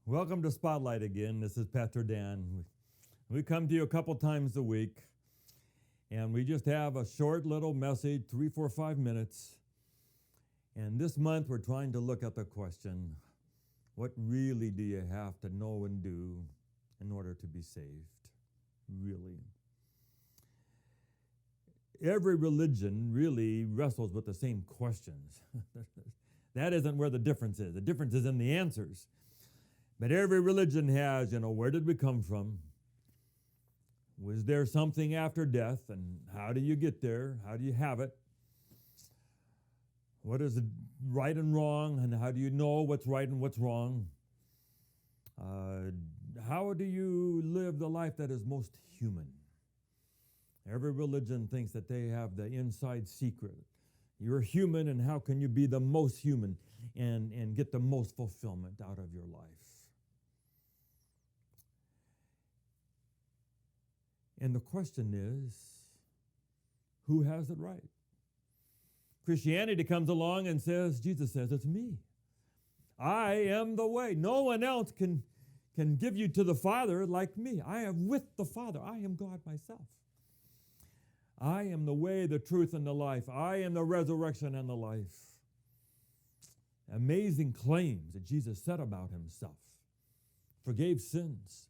Welcome to Spotlight again. This is Pastor Dan. We come to you a couple times a week, and we just have a short little message, 3, 4, 5 minutes. And this month we're trying to look at the question, what really do you have to know and do in order to be saved? Really. Every religion really wrestles with the same questions. That isn't where the difference is. The difference is in the answers. But every religion has, where did we come from? Was there something after death? And how do you get there? How do you have it? What is right and wrong? And how do you know what's right and what's wrong? How do you live the life that is most human? Every religion thinks that they have the inside secret. You're human, and how can you be the most human and get the most fulfillment out of your life? And the question is, who has it right? Christianity comes along and says, Jesus says, it's me. I am the way. No one else can give you to the Father like me. I am with the Father. I am God myself. I am the way, the truth, and the life. I am the resurrection and the life. Amazing claims that Jesus said about himself. Forgave sins.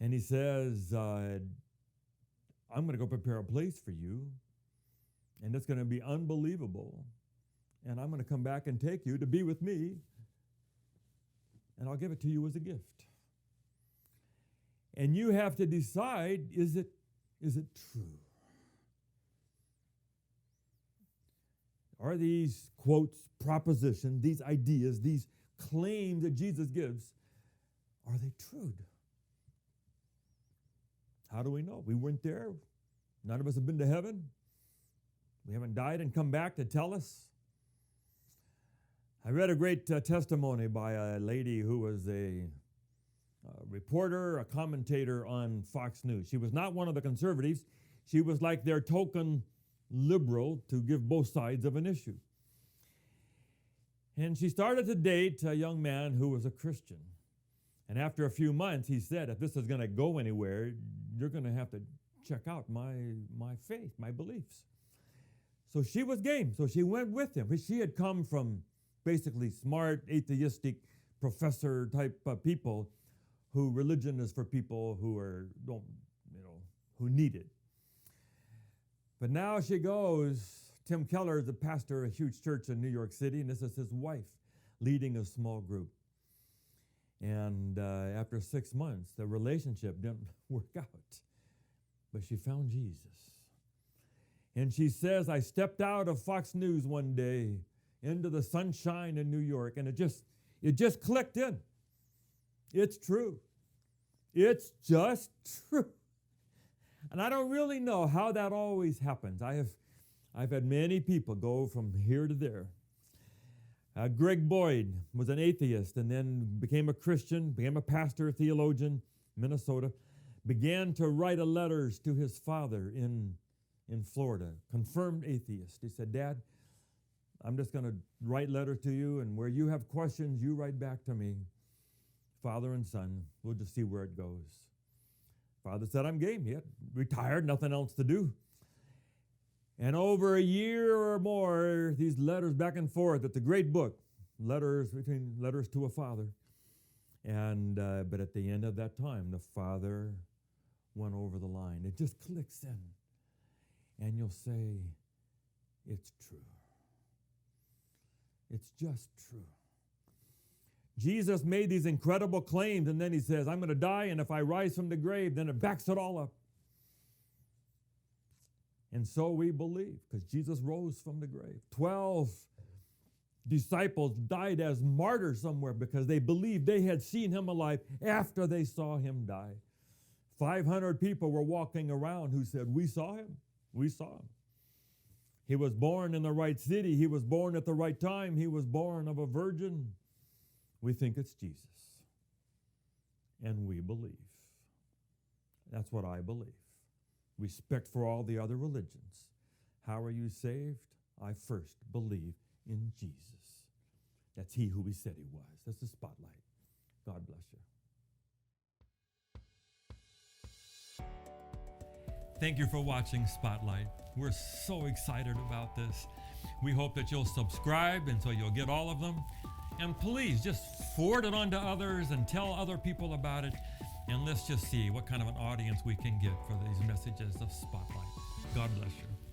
And he says, I'm going to go prepare a place for you, and it's going to be unbelievable. And I'm going to come back and take you to be with me, and I'll give it to you as a gift. And you have to decide, is it true? Are these quotes, propositions, these ideas, these claims that Jesus gives, are they true? How do we know? We weren't there. None of us have been to heaven. We haven't died and come back to tell us. I read a great testimony by a lady who was a reporter, a commentator on Fox News. She was not one of the conservatives. She was like their token liberal to give both sides of an issue. And she started to date a young man who was a Christian. And after a few months, he said, if this is going to go anywhere, you're going to have to check out my faith, my beliefs. So she was game. So she went with him. She had come from basically smart, atheistic, professor type people who religion is for people who who need it. But now she goes, Tim Keller is a pastor of a huge church in New York City, and this is his wife leading a small group. And after 6 months, the relationship didn't work out. But she found Jesus. And she says, I stepped out of Fox News one day into the sunshine in New York, and it just clicked in. It's true. It's just true. And I don't really know how that always happens. I've had many people go from here to there. Greg Boyd was an atheist and then became a Christian, became a pastor, theologian, Minnesota, began to write letters to his father in Florida, confirmed atheist. He said, Dad, I'm just going to write letters to you, and where you have questions, you write back to me. Father and son, we'll just see where it goes. Father said, I'm game. He had retired, nothing else to do. And over a year or more, these letters back and forth. It's a great book, letters to a father. And but at the end of that time, the father went over the line. It just clicks in. And you'll say, it's true. It's just true. Jesus made these incredible claims, and then he says, I'm going to die, and if I rise from the grave, then it backs it all up. And so we believe, because Jesus rose from the grave. 12 disciples died as martyrs somewhere because they believed they had seen him alive after they saw him die. 500 people were walking around who said, we saw him. We saw him. He was born in the right city. He was born at the right time. He was born of a virgin. We think it's Jesus. And we believe. That's what I believe. Respect for all the other religions. How are you saved? I first believe in Jesus. That's he who he said he was. That's the spotlight. God bless you. Thank you for watching Spotlight. We're so excited about this. We hope that you'll subscribe and so you'll get all of them. And please just forward it on to others and tell other people about it. And let's just see what kind of an audience we can get for these messages of Spotlight. God bless you.